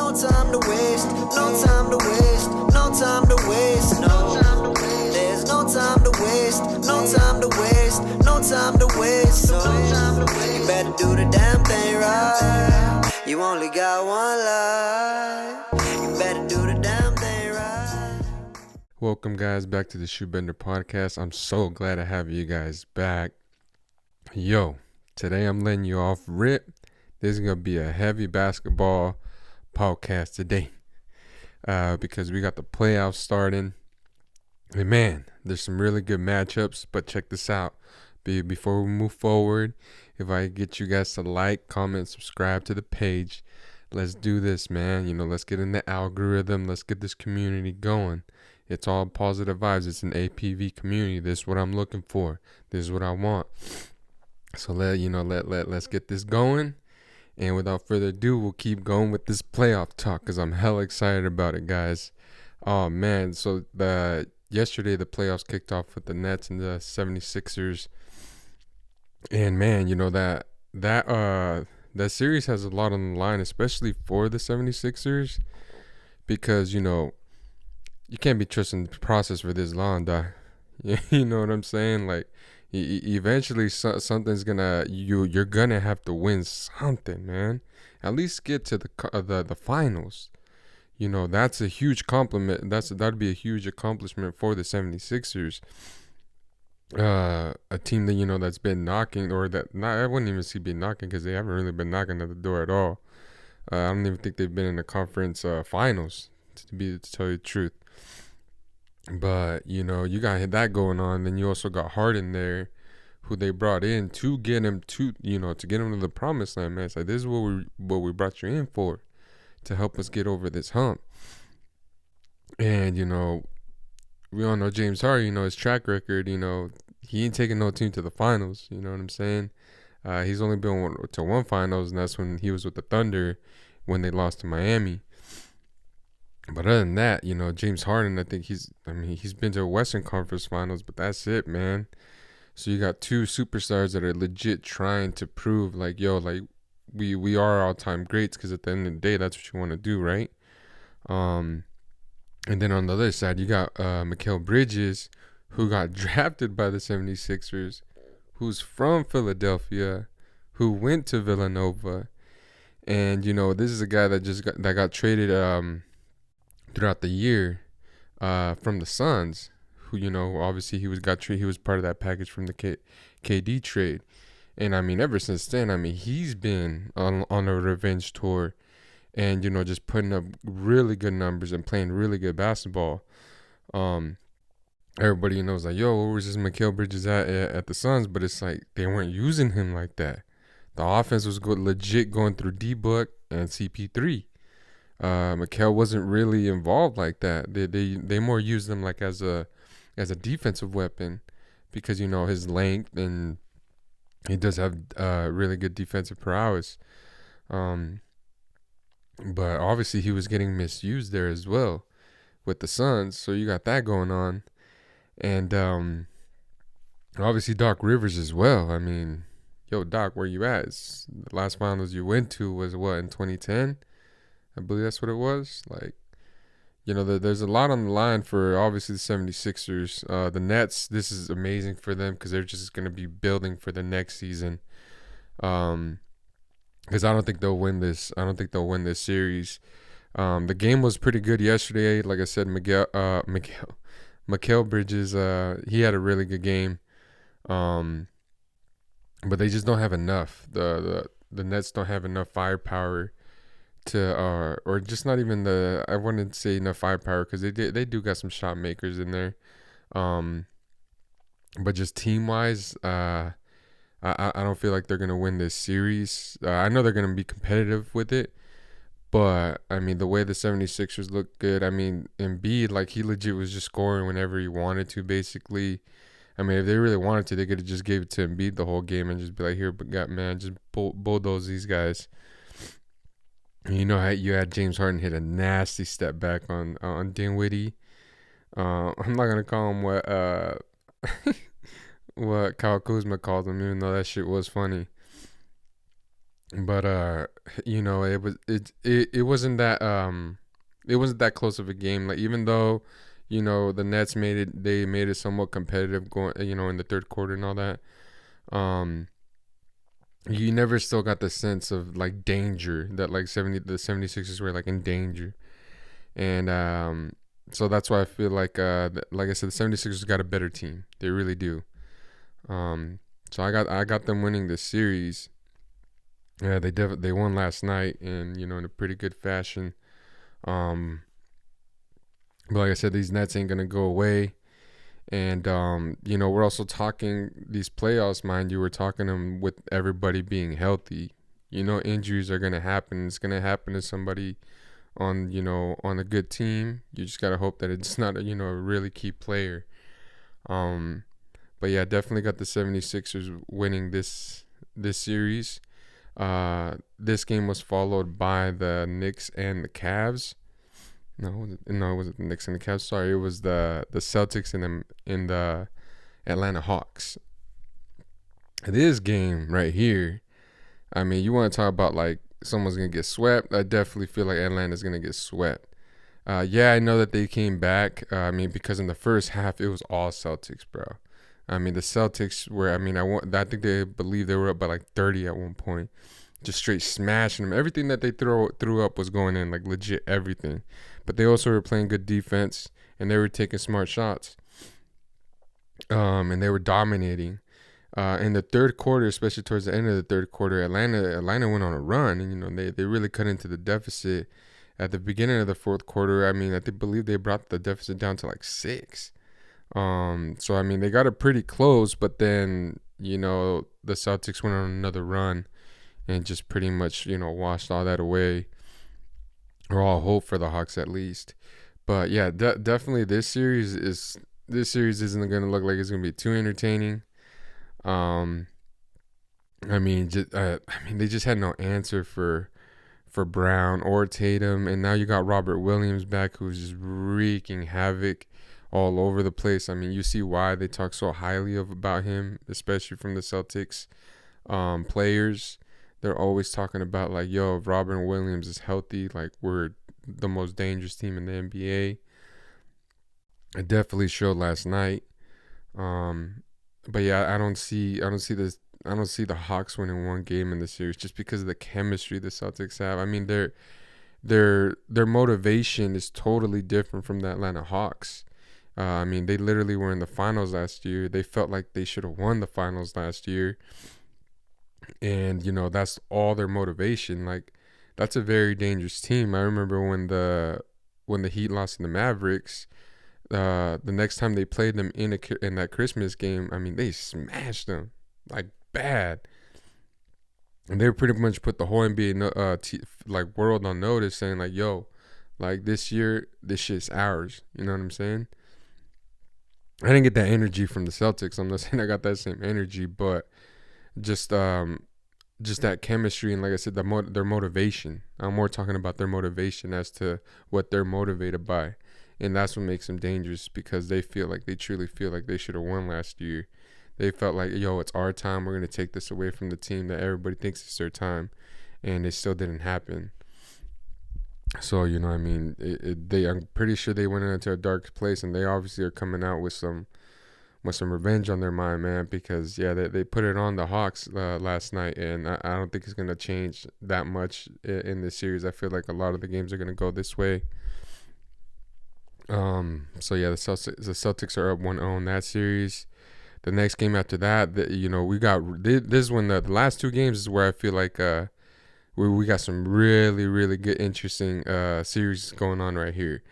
no time to waste, no time to waste, no time to waste, no. There's no time to waste, no time to waste, no time to waste. So you better do the damn thing right. You only got one life. You better do the damn thing right. Welcome, guys, back to the ShoeBenderPod. I'm so glad to have you guys back. Yo, today I'm letting you off rip. This is going to be a heavy basketball podcast today because we got the playoffs starting. And man, there's some really good matchups, but check this out. Before we move forward, if I get you guys to like, comment, subscribe to the page, let's do this, man. Let's get in the algorithm. Let's get this community going. It's all positive vibes. It's an APV community. This is what I'm looking for. This is what I want. So let's get this going. And without further ado, we'll keep going with this playoff talk because I'm hella excited about it, guys. Oh man, so yesterday the playoffs kicked off with the Nets and the 76ers. And man, that series has a lot on the line, especially for the 76ers, because you can't be trusting the process for this long, dog. You know what I'm saying? Like, eventually something's you're gonna have to win something, man. At least get to the finals. That's a huge compliment. That'd be a huge accomplishment for the 76ers. A team that that's been knocking, or that not I wouldn't even see be knocking because they haven't really been knocking at the door at all. I don't even think they've been in the conference finals, to tell you the truth. But you got that going on. Then you also got Harden there, who they brought in to get him to the promised land, man. It's like, this is what we brought you in for, to help us get over this hump. And we all know James Harden, his track record. He ain't taking no team to the finals. You know what I'm saying? He's only been to one finals, and that's when he was with the Thunder when they lost to Miami. But other than that, James Harden, I think he's been to a Western Conference Finals, but that's it, man. So you got two superstars that are legit trying to prove, like, we are all-time greats, because at the end of the day, that's what you want to do, right? And then on the other side, you got Mikal Bridges, who got drafted by the 76ers, who's from Philadelphia, who went to Villanova. And, this is a guy that got traded throughout the year from the Suns, who obviously he was part of that package from the KD trade. And ever since then, he's been on a revenge tour, and just putting up really good numbers and playing really good basketball. Everybody knows, like, where was this Mikal Bridges at the Suns? But it's like they weren't using him like that. The offense was legit going through D-Book and CP3. Mikal wasn't really involved like that. They more used him like as a defensive weapon, because his length, and he does have really good defensive prowess. But obviously he was getting misused there as well with the Suns, so you got that going on. And obviously Doc Rivers as well. Doc, where you at? The last finals you went to was what, in 2010? I believe that's what it was. Like, there's a lot on the line for obviously the 76ers. The Nets, this is amazing for them because they're just going to be building for the next season. Because I don't think they'll win this. I don't think they'll win this series. The game was pretty good yesterday. Like I said, Mikal Bridges, he had a really good game. But they just don't have enough. The Nets don't have enough firepower to or just not even I wouldn't say enough firepower, because they do got some shot makers in there, but just team wise, I don't feel like they're gonna win this series. I know they're gonna be competitive with it, but the way the 76ers look good, Embiid, like, he legit was just scoring whenever he wanted to, basically. If they really wanted to, they could have just gave it to Embiid the whole game and just be like, here, just bulldoze these guys. How you had James Harden hit a nasty step back on Dinwiddie. I'm not gonna call him what Kyle Kuzma called him, even though that shit was funny. But it wasn't that it wasn't that close of a game. Like, even though, the Nets they made it somewhat competitive going, in the third quarter and all that. Um, you never still got the sense of like danger that like 76ers were like in danger. And so that's why I feel like like I said, the 76ers got a better team. They really do. Um, so I got them winning this series. Yeah, they won last night, and in a pretty good fashion. Um, but like I said, these Nets ain't gonna go away. And we're also talking these playoffs, mind you. We're talking them with everybody being healthy. Injuries are gonna happen. It's gonna happen to somebody on a good team. You just gotta hope that it's not a really key player. Um, but yeah, definitely got the 76ers winning this series. This game was followed by the Knicks and the Cavs. No, it wasn't the Knicks and the Cavs. Sorry, it was the Celtics and the Atlanta Hawks. This game right here, I mean, you want to talk about like someone's gonna get swept? I definitely feel like Atlanta's gonna get swept. Yeah, I know that they came back. I mean, because in the first half it was all Celtics, bro. I mean, the Celtics were. I mean, I think they believe they were up by like 30 at one point, just straight smashing them. Everything that they threw up was going in, like legit everything. But they also were playing good defense, and they were taking smart shots. And they were dominating. In the third quarter, especially towards the end of the third quarter, Atlanta went on a run, and they really cut into the deficit. At the beginning of the fourth quarter, I mean, believe they brought the deficit down to like 6. So I mean, they got it pretty close, but then the Celtics went on another run and just pretty much washed all that away, or all hope for the Hawks at least. But yeah, definitely this series isn't gonna look like it's gonna be too entertaining. Um, they just had no answer for Brown or Tatum, and now you got Robert Williams back, who's just wreaking havoc all over the place. I mean, you see why they talk so highly about him, especially from the Celtics players. They're always talking about like, yo, if Robert Williams is healthy, like we're the most dangerous team in the NBA. It definitely showed last night. But yeah, I don't see the Hawks winning one game in the series just because of the chemistry the Celtics have. I mean, their motivation is totally different from the Atlanta Hawks. I mean, they literally were in the finals last year. They felt like they should have won the finals last year, and that's all their motivation. Like, that's a very dangerous team. I remember when the Heat lost to the Mavericks. The next time they played them in that Christmas game, I mean, they smashed them like bad, and they pretty much put the whole NBA like world on notice, saying like, "Yo, like this year, this shit's ours." You know what I'm saying? I didn't get that energy from the Celtics. I'm not saying I got that same energy, but just just that chemistry, and like I said, their motivation. I'm more talking about their motivation as to what they're motivated by. And that's what makes them dangerous, because they truly feel like they should have won last year. They felt like, yo, it's our time. We're going to take this away from the team that everybody thinks it's their time. And it still didn't happen. So, I mean, I'm pretty sure they went into a dark place, and they obviously are coming out with some revenge on their mind, man, because yeah, they put it on the Hawks last night, and I don't think it's going to change that much in this series. I feel like a lot of the games are going to go this way. So yeah, the Celtics are up 1-0 in that series. The next game after that, we got this is when the last two games is where I feel like we got some really, really good, interesting series going on right here.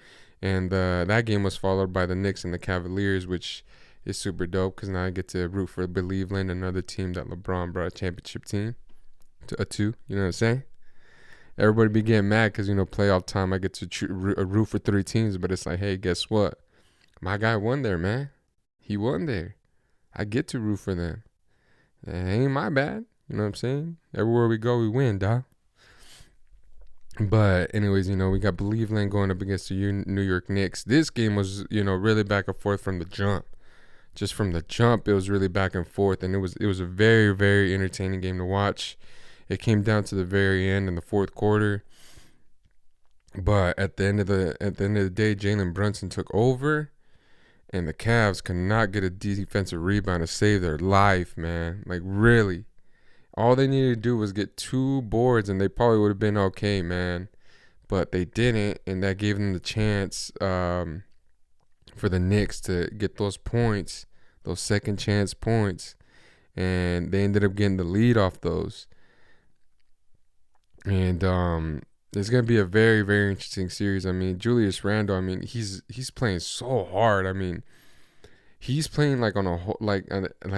And that game was followed by the Knicks and the Cavaliers, which is super dope, because now I get to root for Believeland, another team that LeBron brought a championship team to. You know what I'm saying? Everybody be getting mad because, playoff time, I get to root for 3 teams. But it's like, hey, guess what? My guy won there, man. He won there. I get to root for them. It ain't my bad. You know what I'm saying? Everywhere we go, we win, dog. But anyways, we got Believeland going up against the New York Knicks. This game was, really back and forth from the jump. Just from the jump, it was really back and forth. And it was a very, very entertaining game to watch. It came down to the very end in the fourth quarter. But at the end of the day, Jalen Brunson took over, and the Cavs could not get a defensive rebound to save their life, man. Like, really. All they needed to do was get 2 boards, and they probably would have been okay, man. But they didn't, and that gave them the chance for the Knicks to get those points, those second chance points. And they ended up getting the lead off those. And it's going to be a very, very interesting series. I mean, Julius Randle, I mean, he's playing so hard. I mean, he's playing like on a whole, like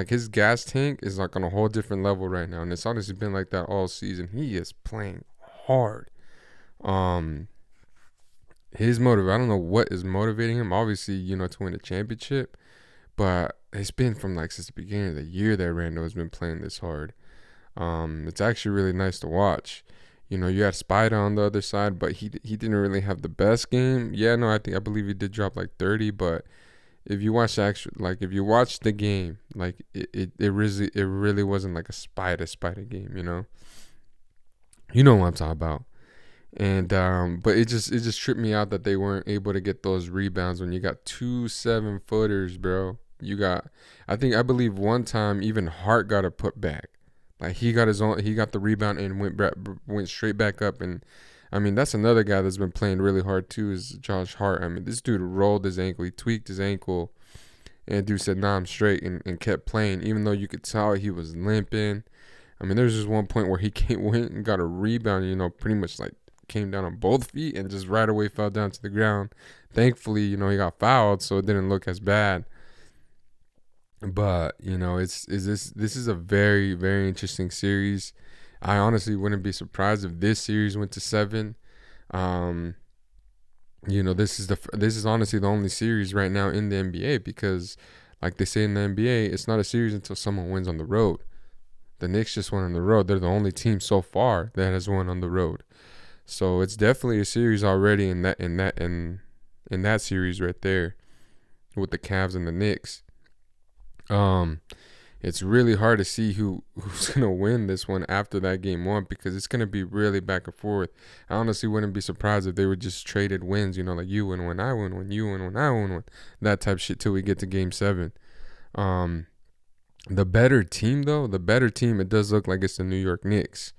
his gas tank is like on a whole different level right now, and it's honestly been like that all season. He is playing hard. His motive, I don't know what is motivating him. Obviously, to win a championship, but it's been from like since the beginning of the year that Randall has been playing this hard. It's actually really nice to watch. You had Spider on the other side, but he didn't really have the best game. Yeah, no, I believe he did drop like 30, but if you watch if you watch the game, like it really wasn't like a spider game, You know what I'm talking about. And but it just tripped me out that they weren't able to get those rebounds when you got 2 7-footers, bro. I believe one time even Hart got a putback. Like he got the rebound and went straight back up. And I mean, that's another guy that's been playing really hard too, is Josh Hart. I mean, this dude rolled his ankle, he tweaked his ankle, and dude said, "Nah, I'm straight," and kept playing, even though you could tell he was limping. I mean, there's just one point where he went and got a rebound, pretty much like came down on both feet and just right away fell down to the ground. Thankfully, he got fouled, so it didn't look as bad. But this is a very, very interesting series. I honestly wouldn't be surprised if this series went to 7. This is honestly the only series right now in the NBA, because like they say in the NBA, it's not a series until someone wins on the road. The Knicks just won on the road. They're the only team so far that has won on the road. So it's definitely a series already in that series right there with the Cavs and the Knicks. It's really hard to see who's gonna win this one after that game 1, because it's gonna be really back and forth. I honestly wouldn't be surprised if they were just traded wins, like you win when I win, when you win when I win, that type of shit till we get to game 7. The better team, it does look like it's the New York Knicks.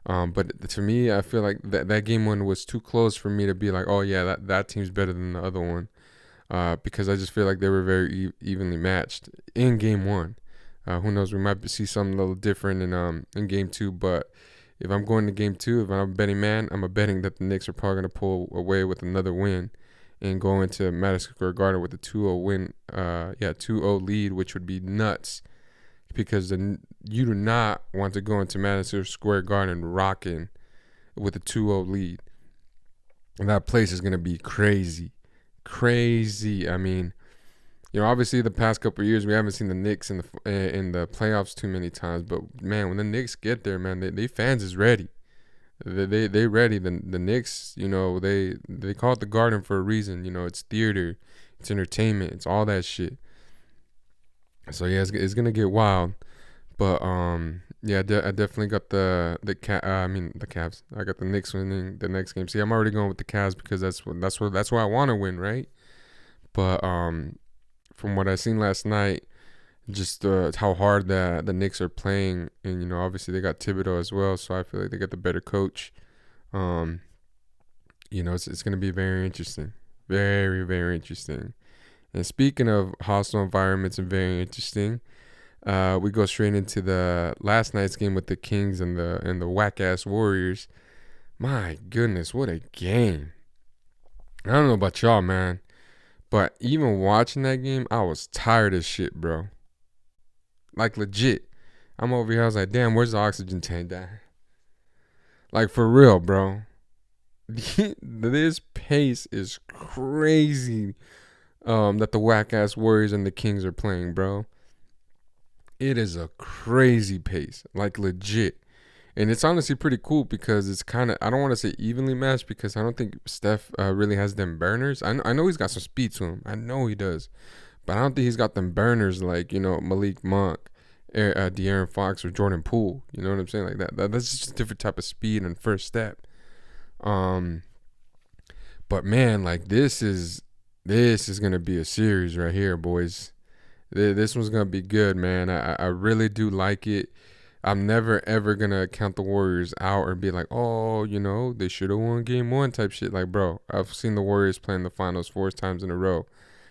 But to me, I feel like that game 1 was too close for me to be like, oh yeah, that team's better than the other one. Because I just feel like they were very evenly matched in game 1. Who knows? We might see something a little different in game 2. But if I'm going to game 2, if I'm a betting man, I'm betting that the Knicks are probably going to pull away with another win and go into Madison Square Garden with a 2-0 win. 2-0 lead, which would be nuts, because you do not want to go into Madison Square Garden rocking with a 2-0 lead. And that place is going to be crazy. I mean, obviously the past couple of years we haven't seen the Knicks in the playoffs too many times, but man, when the Knicks get there, man, they fans is ready. They ready. The Knicks, they call it the Garden for a reason. It's theater, it's entertainment, it's all that shit. So yeah, it's gonna get wild. But I definitely got the Cavs. I got the Knicks winning the next game. See, I'm already going with the Cavs because that's where I want to win, right? But from what I seen last night, just how hard the Knicks are playing, and obviously they got Thibodeau as well, so I feel like they got the better coach. It's gonna be very interesting, very, very interesting. And speaking of hostile environments and very interesting, we go straight into the last night's game with the Kings and the whack ass Warriors. My goodness, what a game! I don't know about y'all, man, but even watching that game, I was tired as shit, bro. Like legit, I'm over here. I was like, damn, where's the oxygen tank at? Like for real, bro. This pace is crazy. That the whack ass Warriors and the Kings are playing, bro. It is a crazy pace, like legit. And it's honestly pretty cool because it's kind of, I don't want to say evenly matched, because I don't think Steph really has them burners. I know he's got some speed to him. I know he does. But I don't think he's got them burners like, Malik Monk De'Aaron Fox or Jordan Poole. You know what I'm saying? Like that's just a different type of speed and first step. But man, like this is gonna be a series right here, boys. This one's gonna be good, man. I really do like it. I'm never ever gonna count the Warriors out or be like, oh, they should have won game one type shit. Like, bro, I've seen the Warriors play in the finals 4 times in a row.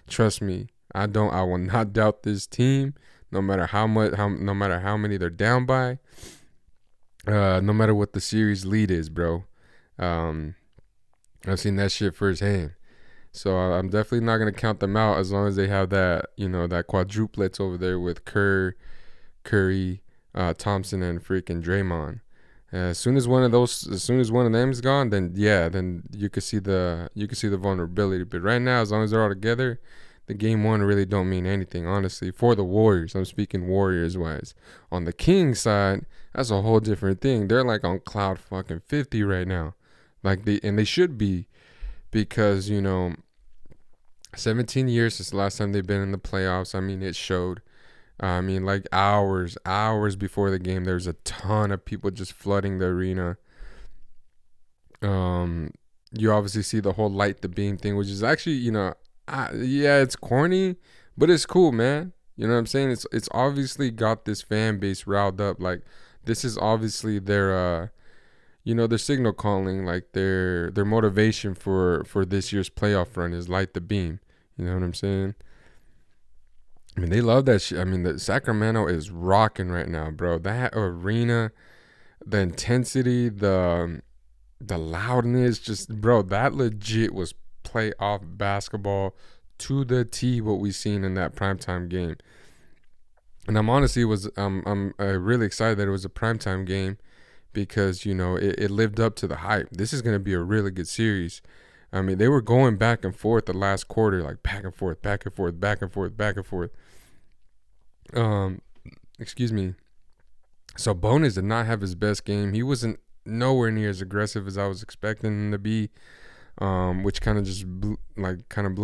Trust me, I will not doubt this team, no matter no matter how many they're down by, no matter what the series lead is, bro. I've seen that shit firsthand. So I'm definitely not gonna count them out as long as they have that, that quadruplets over there with Curry, Thompson, and freaking Draymond. As soon as one of them is gone, then you could see the vulnerability. But right now, as long as they're all together, the game one really don't mean anything, honestly. For the Warriors, I'm speaking Warriors wise. On the Kings side, that's a whole different thing. They're like on cloud fucking 50 right now, they should be, because 17 years since the last time they've been in the playoffs. I mean, it showed. I mean, like hours before the game, there's a ton of people just flooding the arena. You obviously see the whole light the beam thing, which is actually, it's corny, but it's cool, man. You know what I'm saying? It's obviously got this fan base riled up. Like, this is obviously their their signal calling, like their motivation for this year's playoff run is light the beam. You know what I'm saying? I mean, they love that shit. I mean, the Sacramento is rocking right now, bro. That arena, the intensity, the loudness, just, bro, that legit was playoff basketball to the T, what we seen in that primetime game. And I'm really excited that it was a primetime game, because, it lived up to the hype. This is going to be a really good series. I mean, they were going back and forth the last quarter, like back and forth. Excuse me. So Bonus did not have his best game. He wasn't nowhere near as aggressive as I was expecting him to be, which kind of just blew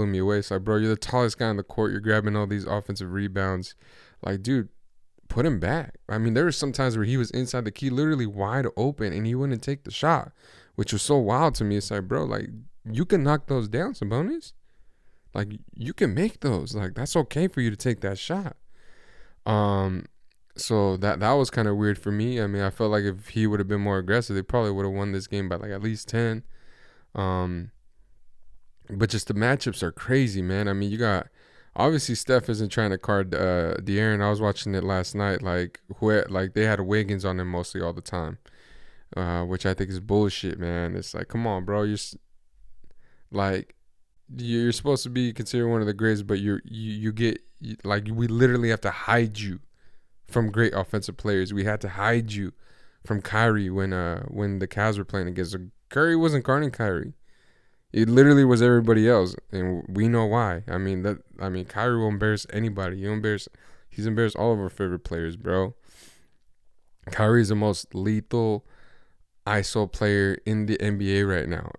me away. So, bro, you're the tallest guy on the court. You're grabbing all these offensive rebounds. Like, dude, put him back. I mean, there were some times where he was inside the key, literally wide open, and he wouldn't take the shot, which was so wild to me. It's like, bro, like, you can knock those down, Sabonis. Like, you can make those. Like, that's okay for you to take that shot. So that was kind of weird for me. I mean, I felt like if he would have been more aggressive, they probably would have won this game by like at least 10. But just the matchups are crazy, man. I mean, you got, obviously Steph isn't trying to guard De'Aaron. I was watching it last night. Like they had Wiggins on him mostly all the time, which I think is bullshit, man. It's like, come on, bro. You're supposed to be considered one of the greatest, but you get, like, we literally have to hide you from great offensive players. We had to hide you from Kyrie when the Cavs were playing against. Curry wasn't guarding Kyrie. It literally was everybody else, and we know why. I mean, Kyrie will embarrass anybody. He's embarrassed all of our favorite players, bro. Kyrie is the most lethal ISO player in the NBA right now.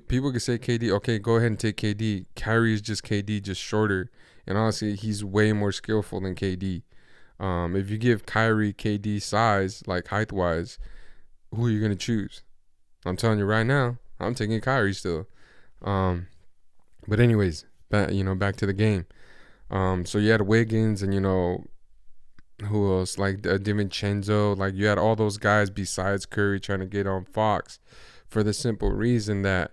People can say KD, okay, go ahead and take KD. Kyrie is just KD, just shorter, and honestly, he's way more skillful than KD. If you give Kyrie KD size, like height-wise, who are you gonna choose? I'm telling you right now, I'm taking Kyrie still. But anyways, back to the game. So you had Wiggins and, who else? Like DiVincenzo. Like, you had all those guys besides Curry trying to get on Fox, for the simple reason that,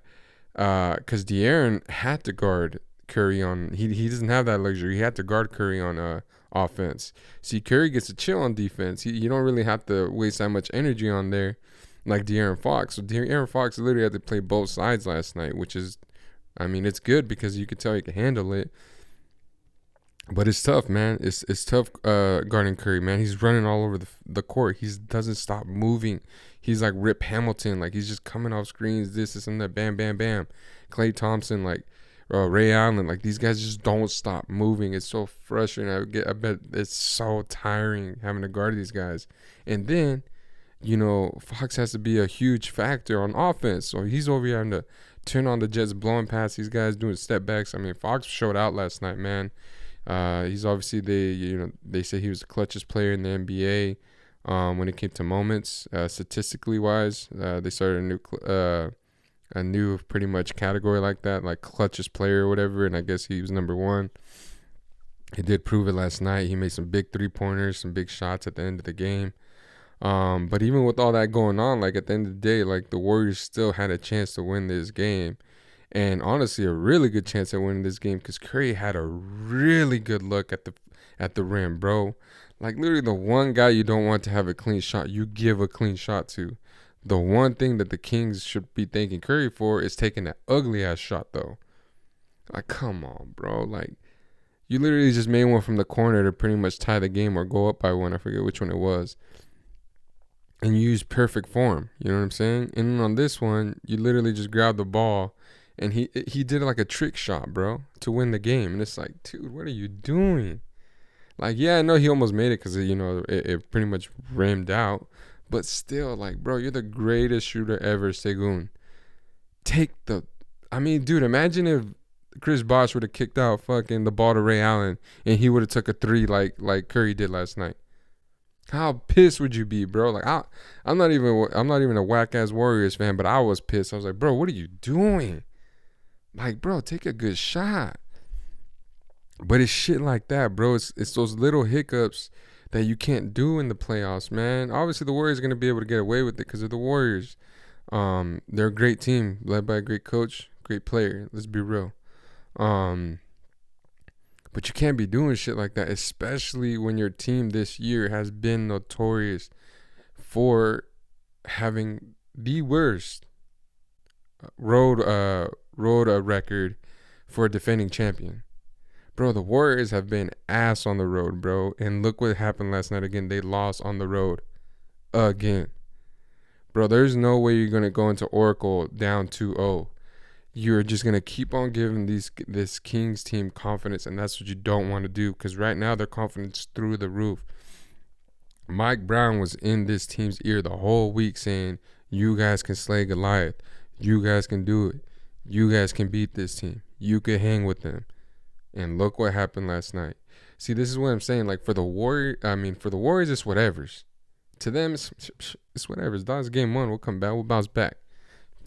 because De'Aaron had to guard Curry on, he doesn't have that luxury. He had to guard Curry on offense. See, Curry gets to chill on defense. You don't really have to waste that much energy on there, like De'Aaron Fox. So De'Aaron Fox literally had to play both sides last night, which is, I mean, it's good because you could tell he can handle it. But it's tough, man. It's tough guarding Curry, man. He's running all over the court. He doesn't stop moving. He's like Rip Hamilton. Like, he's just coming off screens, this and that, bam, bam, bam. Klay Thompson, like Ray Allen. Like, these guys just don't stop moving. It's so frustrating. I bet it's so tiring having to guard these guys. And then, Fox has to be a huge factor on offense. So he's over here having to turn on the Jets, blowing past these guys, doing step backs. I mean, Fox showed out last night, man. He's obviously they say he was the clutchest player in the NBA when it came to moments, statistically wise. They started a new pretty much category like that, like clutchest player or whatever, and I guess he was number one. He did prove it last night. He made some big 3-pointers, some big shots at the end of the game. But even with all that going on, like at the end of the day, like the Warriors still had a chance to win this game. And honestly, a really good chance at winning this game because Curry had a really good look at the rim, bro. Like literally the one guy you don't want to have a clean shot, you give a clean shot to. The one thing that the Kings should be thanking Curry for is taking that ugly ass shot though. Like come on, bro. Like you literally just made one from the corner to pretty much tie the game or go up by one. I forget which one it was. And you use perfect form. You know what I'm saying? And on this one, you literally just grab the ball and he did like a trick shot, bro, to win the game. And it's like, dude, what are you doing? Like, yeah, I know he almost made it because, it pretty much rimmed out. But still, like, bro, you're the greatest shooter ever, Segun. Dude, imagine if Chris Bosh would have kicked out fucking the ball to Ray Allen and he would have took a 3 like Curry did last night. How pissed would you be, bro? Like I'm not even a whack ass Warriors fan, but I was pissed. I was like, bro, what are you doing? Like, bro, take a good shot. But it's shit like that, bro. It's those little hiccups that you can't do in the playoffs, man. Obviously, the Warriors are gonna be able to get away with it because they're the Warriors. They're a great team led by a great coach, great player. Let's be real. But you can't be doing shit like that, especially when your team this year has been notorious for having the worst road record for a defending champion. Bro, the Warriors have been ass on the road, bro. And look what happened last night again. They lost on the road again. Bro, there's no way you're going to go into Oracle down 2-0. You're just going to keep on giving this Kings team confidence, and that's what you don't want to do because right now their confidence through the roof. Mike Brown was in this team's ear the whole week saying, you guys can slay Goliath. You guys can do it. You guys can beat this team. You can hang with them. And look what happened last night. See, this is what I'm saying. Like for the Warriors, it's whatevers. To them, it's whatevers. That's game one. We'll come back. We'll bounce back.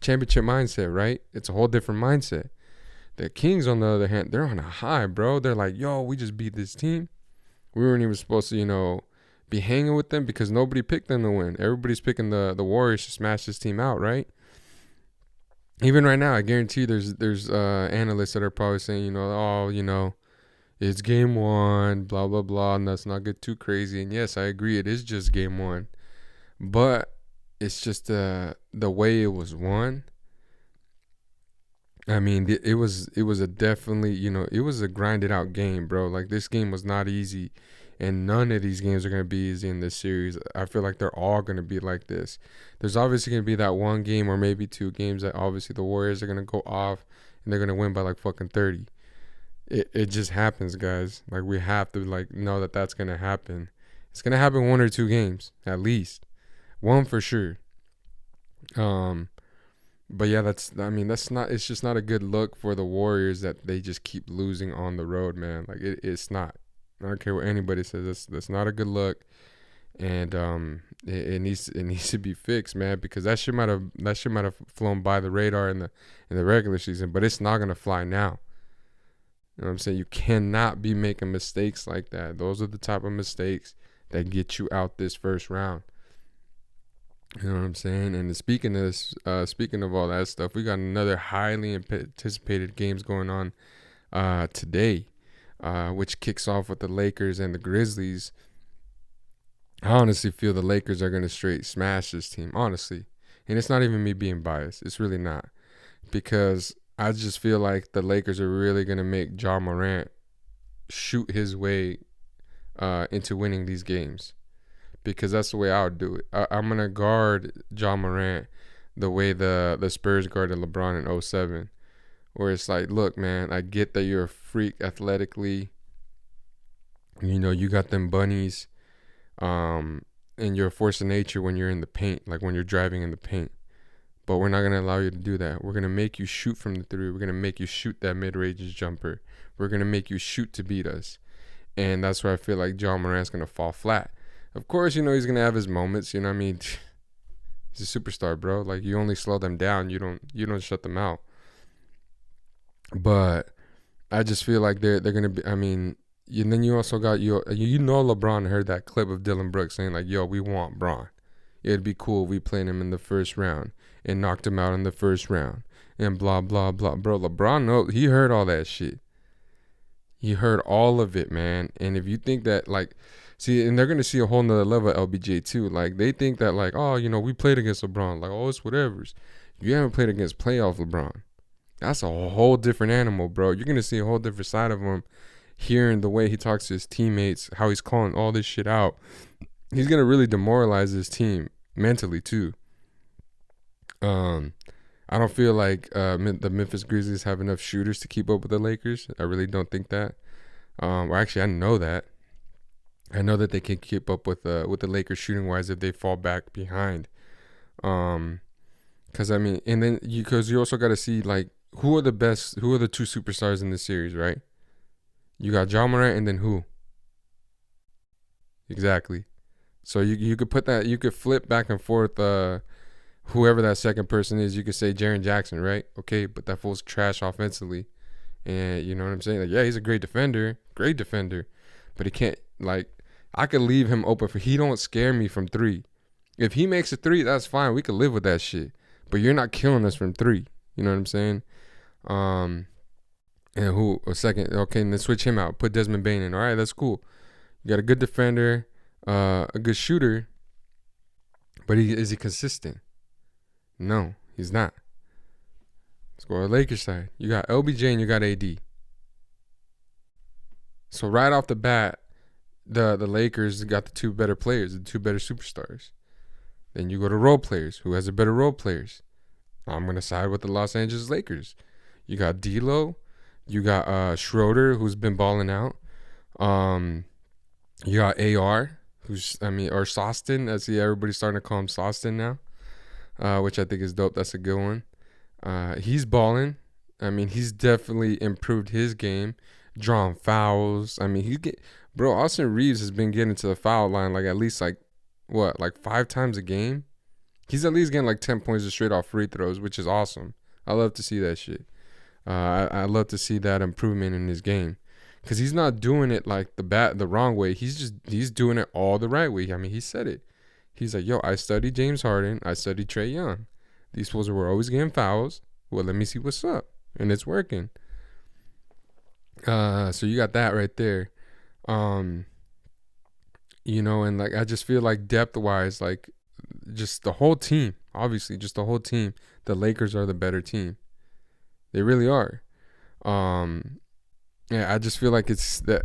Championship mindset, right? It's a whole different mindset. The Kings, on the other hand, they're on a high, bro. They're like, yo, we just beat this team. We weren't even supposed to, be hanging with them because nobody picked them to win. Everybody's picking the Warriors to smash this team out, right? Even right now, I guarantee there's analysts that are probably saying, it's game one, blah, blah, blah, and let's not get too crazy. And yes, I agree, it is just game one. But it's just the way it was won. I mean, it was a definitely, it was a grinded out game, bro. Like, this game was not easy. And none of these games are going to be easy in this series. I feel like they're all going to be like this. There's obviously going to be that one game or maybe 2 games that obviously the Warriors are going to go off and they're going to win by like fucking 30. It just happens, guys. Like, we have to know that that's going to happen. It's going to happen 1 or 2 games at least. One for sure. But yeah, it's just not a good look for the Warriors that they just keep losing on the road, man. Like it's not. I don't care what anybody says. That's not a good look, and it needs to be fixed, man. Because that shit might have flown by the radar in the regular season, but it's not gonna fly now. You know what I'm saying? You cannot be making mistakes like that. Those are the type of mistakes that get you out this first round. You know what I'm saying? And speaking of all that stuff, we got another highly anticipated games going on today. Which kicks off with the Lakers and the Grizzlies. I honestly feel the Lakers are going to straight smash this team, honestly. And it's not even me being biased. It's really not. Because I just feel like the Lakers are really going to make Ja Morant shoot his way into winning these games. Because that's the way I would do it. I'm going to guard Ja Morant the way the Spurs guarded LeBron in 2007. Where it's like, look, man, I get that you're a freak athletically. You got them bunnies. And you're a force of nature when you're in the paint, like when you're driving in the paint. But we're not going to allow you to do that. We're going to make you shoot from the 3. We're going to make you shoot that mid-range jumper. We're going to make you shoot to beat us. And that's where I feel like John Morant's going to fall flat. Of course, you know, he's going to have his moments. You know what I mean? He's a superstar, bro. Like, you only slow them down. You don't shut them out. But I just feel like they're going to be, I mean, and then you also got, LeBron heard that clip of Dylan Brooks saying, like, yo, we want Bron. It'd be cool if we played him in the first round and knocked him out in the first round and blah, blah, blah. Bro, LeBron, he heard all that shit. He heard all of it, man. And if you think that, like, see, and they're going to see a whole nother level of LBJ too. Like, they think that, like, oh, you know, we played against LeBron. Like, oh, it's whatevers. You haven't played against playoff LeBron. That's a whole different animal, bro. You're going to see a whole different side of him, hearing the way he talks to his teammates, how he's calling all this shit out. He's going to really demoralize his team mentally too. I don't feel like the Memphis Grizzlies have enough shooters to keep up with the Lakers. I really don't think that. Well, actually, I know that. I know that they can keep up with the Lakers shooting wise if they fall back behind. Because I mean, and then because you also got to see, like, who are the two superstars in this series, right? You got Ja Morant and then who? Exactly. So you could put that, you could flip back and forth. Whoever that second person is, you could say Jaren Jackson, right? Okay, but that fool's trash offensively. And you know what I'm saying? Like, yeah, he's a great defender, but he can't, like, I could leave him open for, he don't scare me from three. If he makes a three, that's fine. We could live with that shit. But you're not killing us from three. You know what I'm saying? And a second, okay, and then switch him out. Put Desmond Bane in. All right, that's cool. You got a good defender, a good shooter, but is he consistent? No, he's not. Let's go to the Lakers side. You got LBJ and you got AD. So right off the bat, the Lakers got the two better players, the two better superstars. Then you go to role players. Who has the better role players? I'm going to side with the Los Angeles Lakers. You got D'Lo. You got Schroeder, who's been balling out. You got AR, or Sostin, as everybody's starting to call him Sostin now, which I think is dope. That's a good one. He's balling. I mean, he's definitely improved his game, drawing fouls. I mean, Austin Reeves has been getting to the foul line like at least like 5 times a game. He's at least getting like 10 points just straight off free throws, which is awesome. I love to see that shit. I love to see that improvement in his game, because he's not doing it like the wrong way. He's doing it all the right way. I mean, he said it. He's like, yo, I studied James Harden. I studied Trae Young. These fools were always getting fouls. Well, let me see what's up. And it's working. So you got that right there. You know, and like, I just feel like depth-wise, like, just the whole team, obviously, just the whole team, the Lakers are the better team. They really are. Yeah, I just feel like that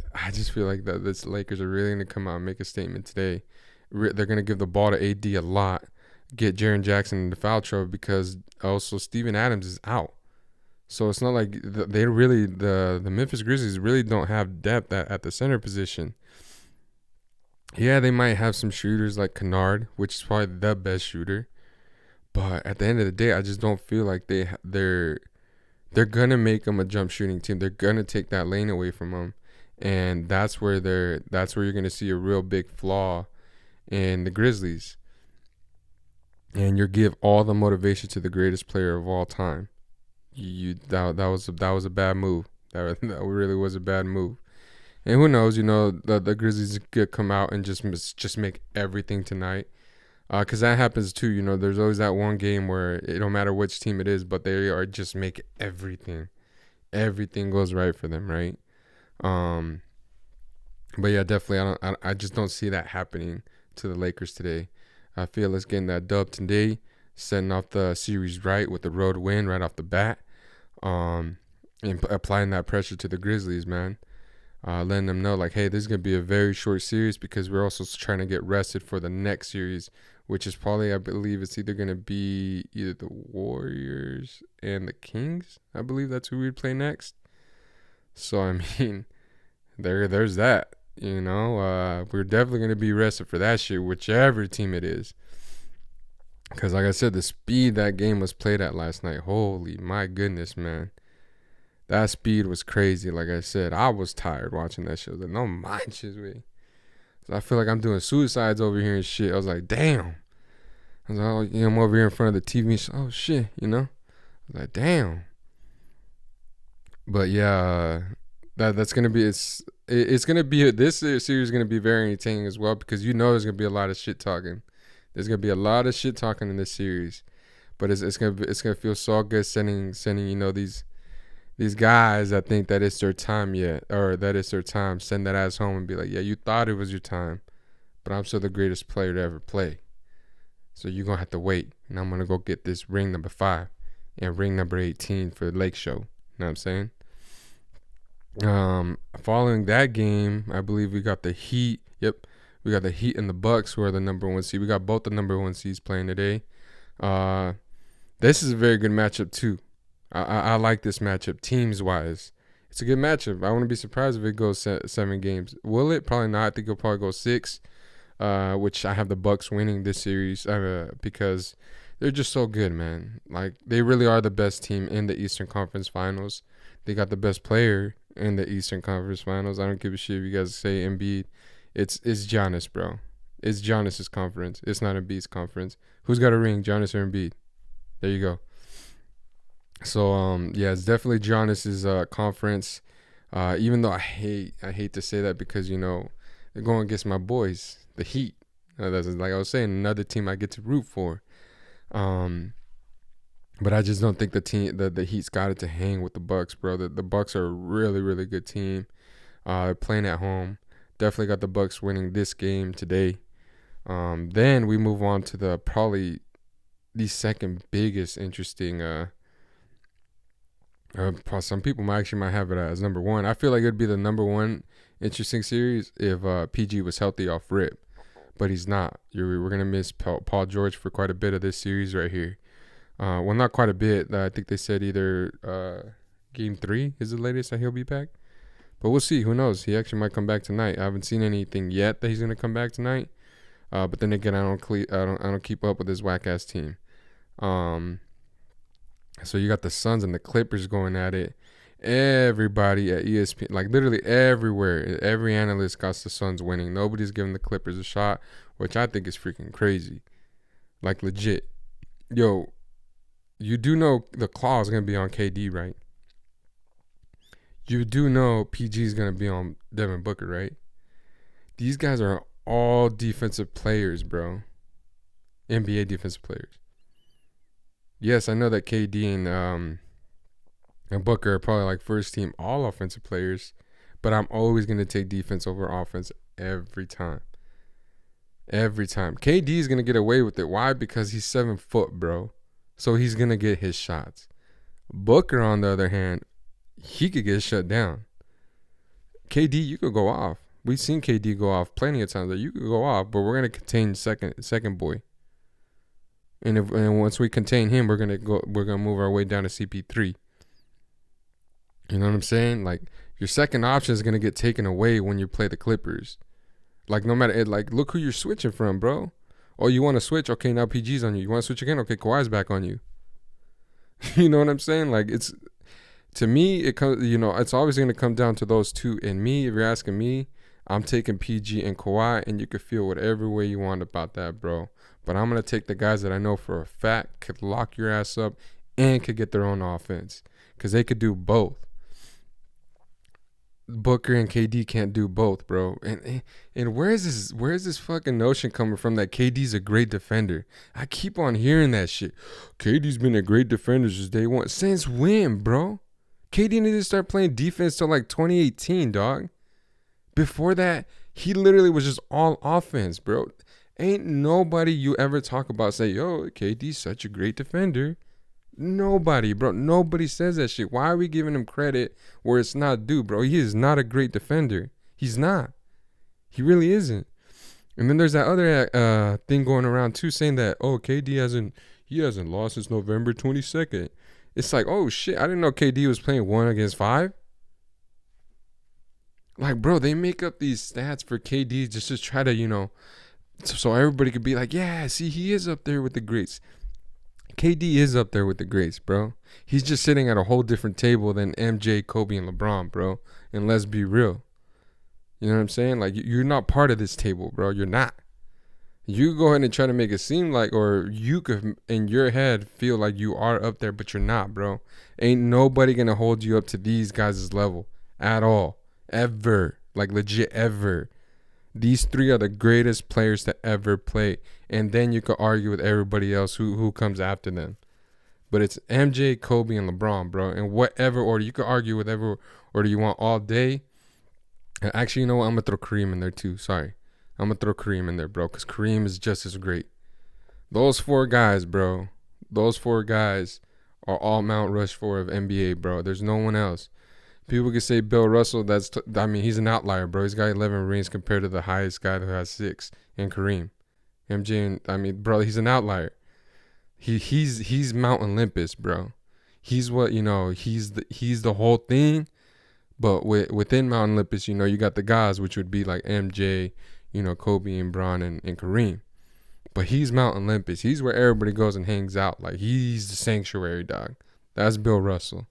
this Lakers are really going to come out and make a statement today. They're going to give the ball to AD a lot, get Jaren Jackson into foul trouble, because also Steven Adams is out. So it's not like the Memphis Grizzlies really don't have depth at the center position. Yeah, they might have some shooters like Kennard, which is probably the best shooter. But at the end of the day, I just don't feel like they're going to make them a jump shooting team. They're going to take that lane away from them. And that's where you're going to see a real big flaw in the Grizzlies. And you give all the motivation to the greatest player of all time. That was a bad move. That really was a bad move. And who knows, you know, the Grizzlies could come out and just make everything tonight. Because that happens too, you know. There's always that one game where it don't matter which team it is, but they are just make everything goes right for them, right? But yeah, definitely, I just don't see that happening to the Lakers today. I feel it's getting that dub today, setting off the series right with the road win right off the bat, and applying that pressure to the Grizzlies, man. Letting them know, like, hey, this is going to be a very short series, because we're also trying to get rested for the next series, which is probably, I believe it's either going to be either the Warriors and the Kings. I believe that's who we'd play next. So, I mean, there's that, you know. We're definitely going to be rested for that shit, whichever team it is. Because, like I said, the speed that game was played at last night, holy my goodness, man. That speed was crazy. Like I said, I was tired watching that shit. I was like, no manches, way. So I feel like I'm doing suicides over here and shit. I was like, damn. I was like, oh, yeah, I'm over here in front of the TV. Oh shit, you know. I was like, damn. But yeah, that's gonna be it's gonna be this series is gonna be very entertaining as well, because you know there's gonna be a lot of shit talking. There's gonna be a lot of shit talking in this series, but it's gonna feel so good sending these guys that think that it's their time yet, or that it's their time, send that ass home and be like, yeah, you thought it was your time, but I'm still the greatest player to ever play. So you're gonna have to wait, and I'm gonna go get this ring number 5 and ring number 18 for the Lake Show. You know what I'm saying? Following that game, I believe we got the Heat. Yep, we got the Heat and the Bucks, who are the number 1 seed. We got both the number 1 seeds playing today. This is a very good matchup too. I like this matchup teams wise. It's a good matchup. I wouldn't be surprised if it goes 7 games. Will it? Probably not. I think it'll probably go 6. Which I have the Bucks winning this series because they're just so good, man. Like, they really are the best team in the Eastern Conference Finals. They got the best player in the Eastern Conference Finals. I don't give a shit if you guys say Embiid. It's Giannis, bro. It's Giannis's conference. It's not Embiid's conference. Who's got a ring, Giannis or Embiid? There you go. So yeah, it's definitely Giannis's conference. Even though I hate to say that, because you know they're going against my boys, the Heat. That's, like I was saying, another team I get to root for. But I just don't think the Heat's got it to hang with the Bucks, bro. The Bucks are a really, really good team. They're playing at home. Definitely got the Bucks winning this game today. Then we move on to probably the second biggest interesting. Some people might have it as number 1. I feel like it'd be the number 1 interesting series if PG was healthy off rip, but he's not. We're gonna miss Paul George for quite a bit of this series right here. Well, not quite a bit. I think they said either game 3 is the latest that he'll be back, but we'll see. Who knows? He actually might come back tonight. I haven't seen anything yet that he's gonna come back tonight. But then again, I don't keep up with his whack ass team. So you got the Suns and the Clippers going at it. Everybody at ESPN, like literally everywhere, every analyst got the Suns winning. Nobody's giving the Clippers a shot, which I think is freaking crazy. Like, legit. Yo, you do know the claw is going to be on KD, right? You do know PG is going to be on Devin Booker, right? These guys are all defensive players, bro. NBA defensive players. Yes, I know that KD and Booker are probably like first team all offensive players, but I'm always going to take defense over offense every time. Every time. KD is going to get away with it. Why? Because he's 7 foot, bro. So he's going to get his shots. Booker, on the other hand, he could get shut down. KD, you could go off. We've seen KD go off plenty of times. That you could go off, but we're going to contain second boy. And once we contain him, we're gonna move our way down to CP3. You know what I'm saying? Like, your second option is gonna get taken away when you play the Clippers. Like, no matter look who you're switching from, bro. Oh, you want to switch? Okay, now PG's on you. You want to switch again? Okay, Kawhi's back on you. You know what I'm saying? Like, it's, to me, it comes. You know, it's always gonna come down to those two. And me, if you're asking me, I'm taking PG and Kawhi, and you can feel whatever way you want about that, bro. But I'm going to take the guys that I know for a fact could lock your ass up and could get their own offense, because they could do both. Booker and KD can't do both, bro. And where is this fucking notion coming from that KD's a great defender? I keep on hearing that shit. KD's been a great defender since day one. Since when, bro? KD didn't start playing defense till like 2018, dog. Before that, he literally was just all offense, bro. Ain't nobody you ever talk about say, yo, KD's such a great defender. Nobody, bro. Nobody says that shit. Why are we giving him credit where it's not due, bro? He is not a great defender. He's not. He really isn't. And then there's that other thing going around too, saying that, oh, KD hasn't lost since November 22nd. It's like, oh shit, I didn't know KD was playing 1 against 5. Like, bro, they make up these stats for KD just to try to, you know, so everybody could be like, yeah, see, he is up there with the greats. KD is up there with the greats, bro. He's just sitting at a whole different table than MJ, Kobe, and LeBron, bro. And let's be real. You know what I'm saying? Like, you're not part of this table, bro. You're not. You go ahead and try to make it seem like, or you could in your head feel like you are up there, but you're not, bro. Ain't nobody gonna hold you up to these guys' level at all. Ever. Like, legit ever. These three are the greatest players to ever play. And then you could argue with everybody else who comes after them. But it's MJ, Kobe, and LeBron, bro. In whatever order. You could argue whatever order you want all day. And actually, you know what? I'm going to throw Kareem in there too. Sorry. I'm going to throw Kareem in there, bro. Because Kareem is just as great. Those four guys, bro. Those four guys are all Mount Rushmore of NBA, bro. There's no one else. People can say Bill Russell. He's an outlier, bro. He's got 11 rings compared to the highest guy who has 6 in Kareem. MJ, bro, he's an outlier. He's Mount Olympus, bro. He's what, he's the whole thing. But within Mount Olympus, you got the guys, which would be like MJ, Kobe and Bron and Kareem. But he's Mount Olympus. He's where everybody goes and hangs out. Like, he's the sanctuary, dog. That's Bill Russell.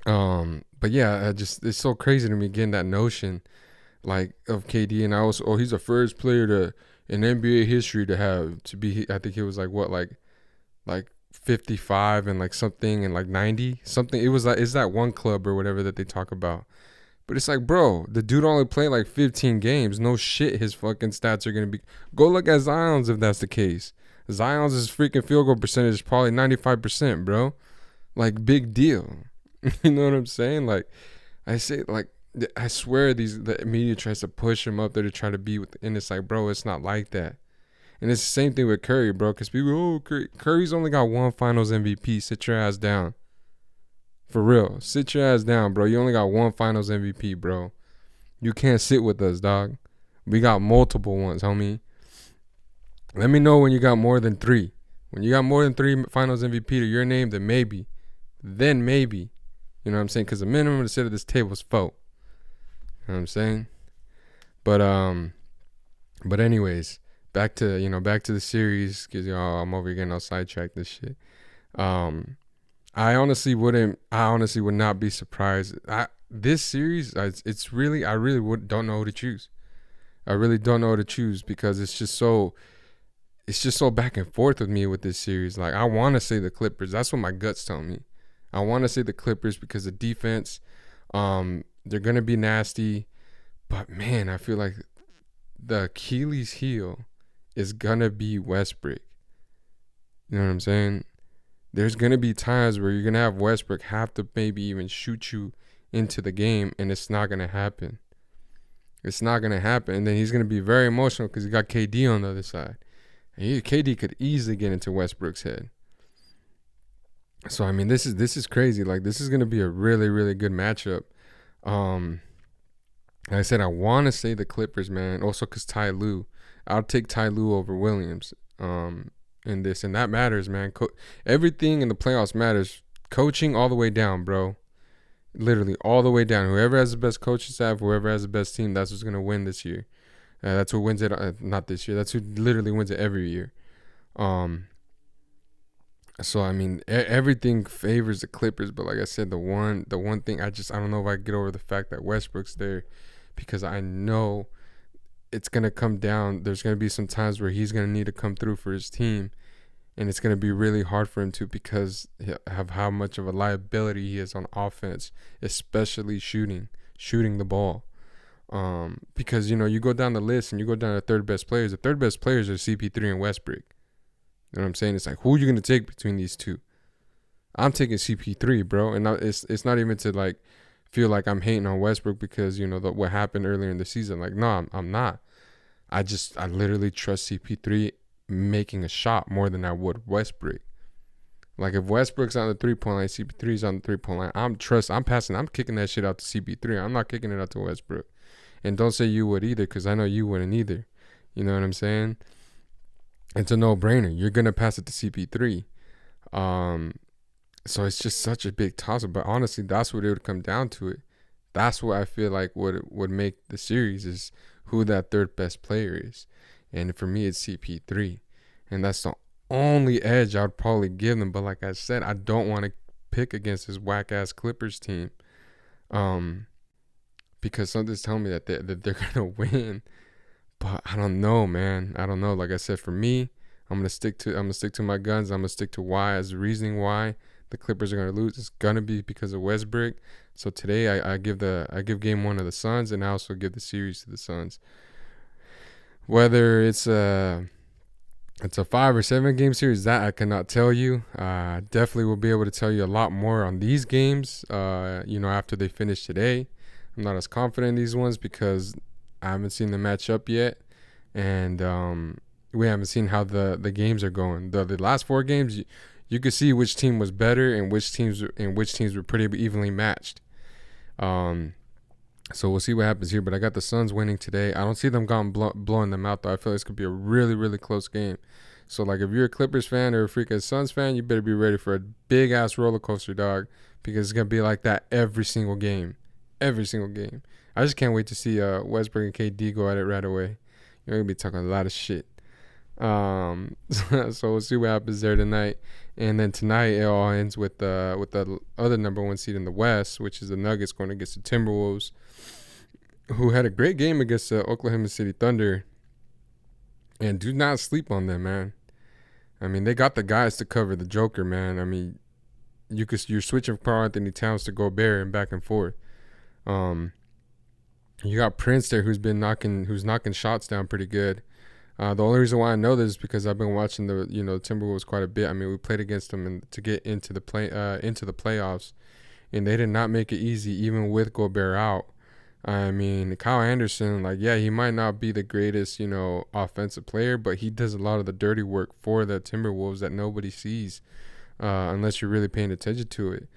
But yeah, it's so crazy to me getting that notion, like, of KD, and he's the first player in NBA history to be. I think he was like 55 and like something and like 90 something. It was like, is that one club or whatever that they talk about? But it's like, bro, the dude only played like 15 games. No shit, his fucking stats are gonna be. Go look at Zion's if that's the case. Zion's freaking field goal percentage is probably 95%, bro. Like, big deal. You know what I'm saying? Like, I swear the media tries to push him up there to try to be with, and it's like, bro, it's not like that. And it's the same thing with Curry, bro, because people, Curry's only got one Finals MVP. Sit your ass down. For real. Sit your ass down, bro. You only got one Finals MVP, bro. You can't sit with us, dog. We got multiple ones, homie. Let me know when you got more than 3. When you got more than 3 Finals MVP to your name, then maybe. You know what I'm saying? Because the minimum to sit at this table is 4. You know what I'm saying? But anyways, back to the series, because I'm over here getting all sidetracked this shit. I honestly would not be surprised. This series, I really don't know who to choose. I really don't know who to choose, because it's just so back and forth with me with this series. Like, I want to say the Clippers. That's what my guts tell me. I want to say the Clippers because the defense, they're going to be nasty. But, man, I feel like the Achilles heel is going to be Westbrook. You know what I'm saying? There's going to be times where you're going to have Westbrook have to maybe even shoot you into the game, and it's not going to happen. It's not going to happen. And then he's going to be very emotional because he got KD on the other side. And KD could easily get into Westbrook's head. So, I mean, this is crazy. Like, this is going to be a really, really good matchup. Like I said, I want to say the Clippers, man. Also, because Ty Lue. I'll take Ty Lue over Williams in this. And that matters, man. Everything in the playoffs matters. Coaching all the way down, bro. Literally all the way down. Whoever has the best coaching staff, whoever has the best team, that's what's going to win this year. That's who wins it. Not this year. That's who literally wins it every year. So, I mean, everything favors the Clippers, but like I said, the one thing I don't know if I get over the fact that Westbrook's there, because I know it's going to come down. There's going to be some times where he's going to need to come through for his team, and it's going to be really hard for him to, because of how much of a liability he is on offense, especially shooting the ball. Because, you go down the list and you go down to third best players. The third best players are CP3 and Westbrook. You know what I'm saying? It's like, who are you going to take between these two? I'm taking CP3, bro. And it's not even to, like, feel like I'm hating on Westbrook because, what happened earlier in the season. Like, no, I'm not. I literally trust CP3 making a shot more than I would Westbrook. Like, if Westbrook's on the 3-point line, CP3's on the 3-point line, I'm kicking that shit out to CP3. I'm not kicking it out to Westbrook. And don't say you would either, because I know you wouldn't either. You know what I'm saying? It's a no-brainer. You're going to pass it to CP3. So it's just such a big toss-up. But honestly, that's what it would come down to it. That's what I feel like would make the series, is who that third best player is. And for me, it's CP3. And that's the only edge I'd probably give them. But like I said, I don't want to pick against this whack ass Clippers team, because something's telling me that they're gonna win. But I don't know, man. I don't know. Like I said, for me, I'm gonna stick to my guns. I'm gonna stick to why as the reasoning why the Clippers are gonna lose. It's gonna be because of Westbrook. So today I give game one of the Suns, and I also give the series to the Suns. Whether it's a 5 or 7 game series, that I cannot tell you. Definitely will be able to tell you a lot more on these games. After they finish today. I'm not as confident in these ones because I haven't seen the match up yet, and we haven't seen how the games are going. The last 4 games, you could see which team was better and which teams were pretty evenly matched. So we'll see what happens here. But I got the Suns winning today. I don't see them blowing them out though. I feel like it's gonna be a really, really close game. So like if you're a Clippers fan or a freaking Suns fan, you better be ready for a big ass roller coaster, dog, because it's gonna be like that every single game. Every single game. I just can't wait to see Westbrook and KD go at it right away. You're gonna be talking a lot of shit. So we'll see what happens there tonight. And then tonight it all ends with the other number 1 seed in the West, which is the Nuggets going against the Timberwolves, who had a great game against the Oklahoma City Thunder. And do not sleep on them, man. I mean, they got the guys to cover the Joker, man. I mean, you're switching Karl-Anthony Towns to Gobert and back and forth. You got Prince there who's knocking shots down pretty good. The only reason why I know this is because I've been watching the Timberwolves quite a bit. I mean, we played against them to get into the playoffs, and they did not make it easy even with Gobert out. I mean, Kyle Anderson, he might not be the greatest, offensive player, but he does a lot of the dirty work for the Timberwolves that nobody sees, unless you're really paying attention to it.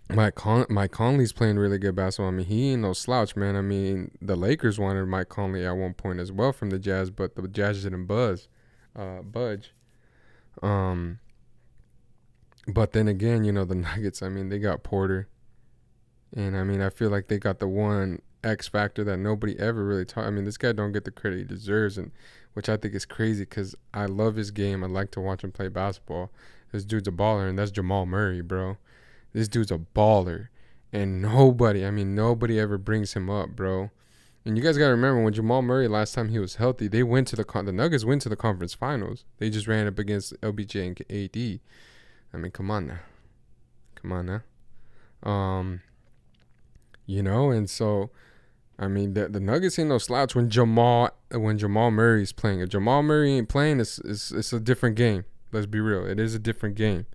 Mike Conley's playing really good basketball. I mean, he ain't no slouch, man. I mean, the Lakers wanted Mike Conley at one point as well from the Jazz, but the Jazz didn't budge. But then again, the Nuggets, I mean, they got Porter. And, I mean, I feel like they got the one X factor that nobody ever really taught. I mean, this guy don't get the credit he deserves, and which I think is crazy because I love his game. I like to watch him play basketball. This dude's a baller, and that's Jamal Murray, bro. This dude's a baller, and nobody ever brings him up, bro. And you guys got to remember when Jamal Murray, last time he was healthy, the Nuggets went to the conference finals. They just ran up against LBJ and AD. I mean, come on now. And so, I mean, the Nuggets ain't no slouch when Jamal Murray's playing. If Jamal Murray ain't playing, it's a different game. Let's be real. It is a different game.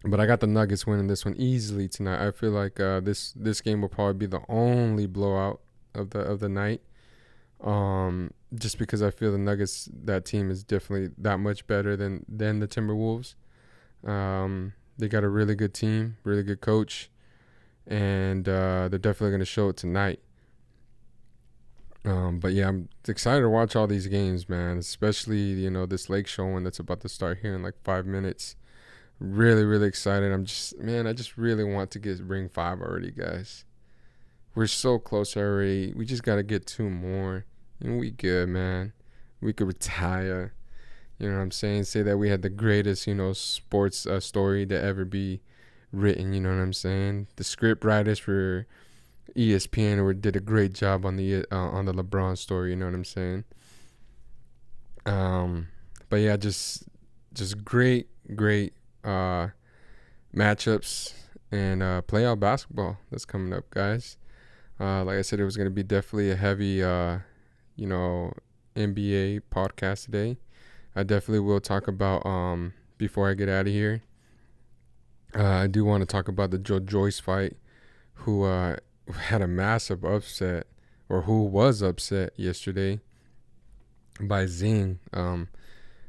But I got the Nuggets winning this one easily tonight. I feel like this game will probably be the only blowout of the night. Just because I feel the Nuggets, that team is definitely that much better than the Timberwolves. They got a really good team, really good coach, and they're definitely going to show it tonight. But yeah, I'm excited to watch all these games, man. Especially this Lake Show one that's about to start here in like 5 minutes. Really, really excited. I just really want to get ring 5 already, guys. We're so close already. We just got to get 2 more. And we good, man. We could retire. You know what I'm saying? Say that we had the greatest, sports story to ever be written. You know what I'm saying? The script writers for ESPN did a great job on the LeBron story. You know what I'm saying? But yeah, just great matchups and playoff basketball that's coming up, guys. Like I said, it was going to be definitely a heavy NBA podcast today. I definitely will talk about before I get out of here, I do want to talk about the Joe Joyce fight, who had a massive upset, or who was upset yesterday by Zing,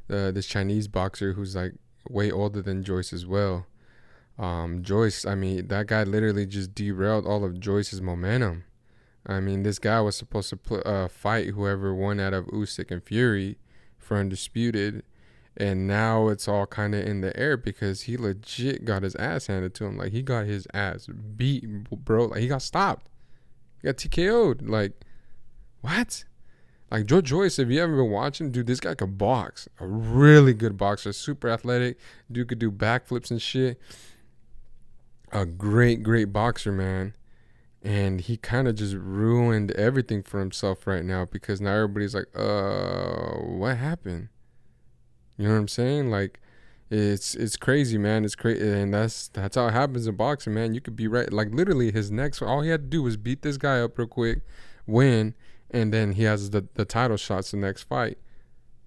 this Chinese boxer who's like way older than Joyce as well. Joyce, I mean, that guy literally just derailed all of Joyce's momentum. I mean, this guy was supposed to fight whoever won out of Usyk and Fury for undisputed, and now it's all kind of in the air because he legit got his ass handed to him. Like, he got his ass beat, bro. Like, he got stopped. He got TKO'd. Like, what? Like Joe Joyce, if you haven't been watching, dude, this guy could box. A really good boxer, super athletic. Dude could do backflips and shit. A great boxer, man. And he kind of just ruined everything for himself right now, because now everybody's like, what happened? You know what I'm saying? Like, it's crazy, man. It's crazy, and that's how it happens in boxing, man. You could be right. Like, literally, his next, all he had to do was beat this guy up real quick, win, and then he has the title shots the next fight.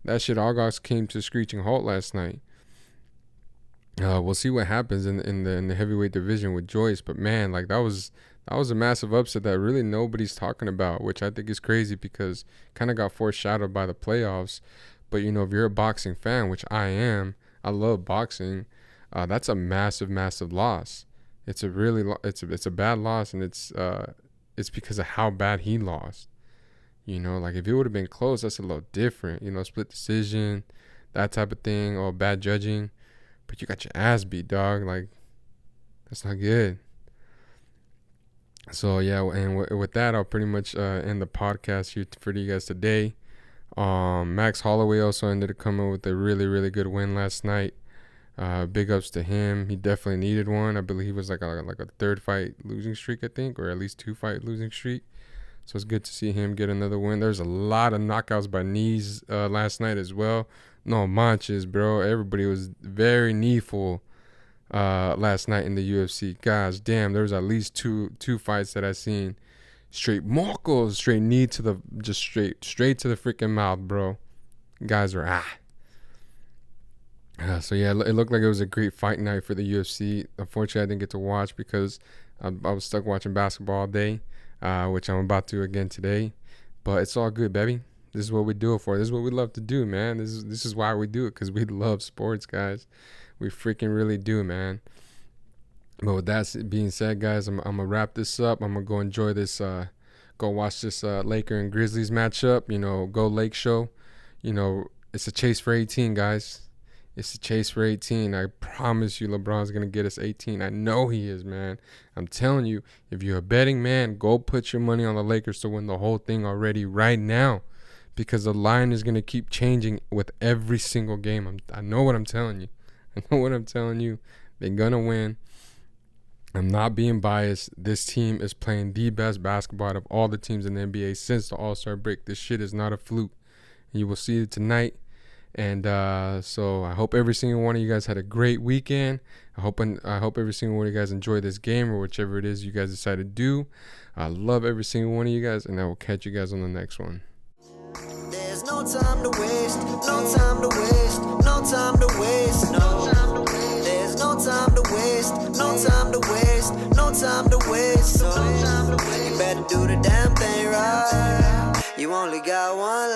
That shit all came to a screeching halt last night. We'll see what happens in the heavyweight division with Joyce, but man, like that was a massive upset that really nobody's talking about, which I think is crazy because kind of got foreshadowed by the playoffs. But you know, if you're a boxing fan, which I am, I love boxing. That's a massive loss. It's a bad loss, and it's because of how bad he lost. You know, like if it would have been close, that's a little different. You know, split decision, that type of thing, or bad judging. But you got your ass beat, dog. Like, that's not good. So yeah, and with that, I'll pretty much end the podcast here for you guys today. Max Holloway also ended up coming with a really good win last night. Big ups to him. He definitely needed one. I believe he was like a 3rd fight losing streak, I think, or at least 2 fight losing streak. So it's good to see him get another win. There's a lot of knockouts by knees last night as well. No manches, bro. Everybody was very kneeful last night in the UFC. Gosh damn, there was at least two fights that I seen. Straight Marcos, straight knee to the, just straight to the freaking mouth, bro. Guys are so yeah, it looked like it was a great fight night for the UFC. Unfortunately, I didn't get to watch because I was stuck watching basketball all day, which I'm about to again today. But it's all good, baby. This is what we do it for. This is what we love to do, man. This is why we do it, because we love sports, guys. We freaking really do, man. But with that being said, guys, I'm gonna wrap this up. I'm gonna go enjoy this. Go watch this Laker and Grizzlies matchup. You know, go Lake Show. You know, it's a chase for 18, guys. It's a chase for 18. I promise you, LeBron's gonna get us 18. I know he is, man. I'm telling you, if you're a betting man, go put your money on the Lakers to win the whole thing already right now, because the line is gonna keep changing with every single game. I know what I'm telling you. I know what I'm telling you. They're gonna win. I'm not being biased. This team is playing the best basketball out of all the teams in the NBA since the All-Star break. This shit is not a fluke. You will see it tonight. And so I hope every single one of you guys had a great weekend. I hope every single one of you guys enjoy this game or whichever it is you guys decide to do. I love every single one of you guys, and I will catch you guys on the next one. There's no time to waste, no time to waste, no time to waste, no. There's no time to waste, no time to waste, no time to waste. So you better do the damn thing right. You only got one life.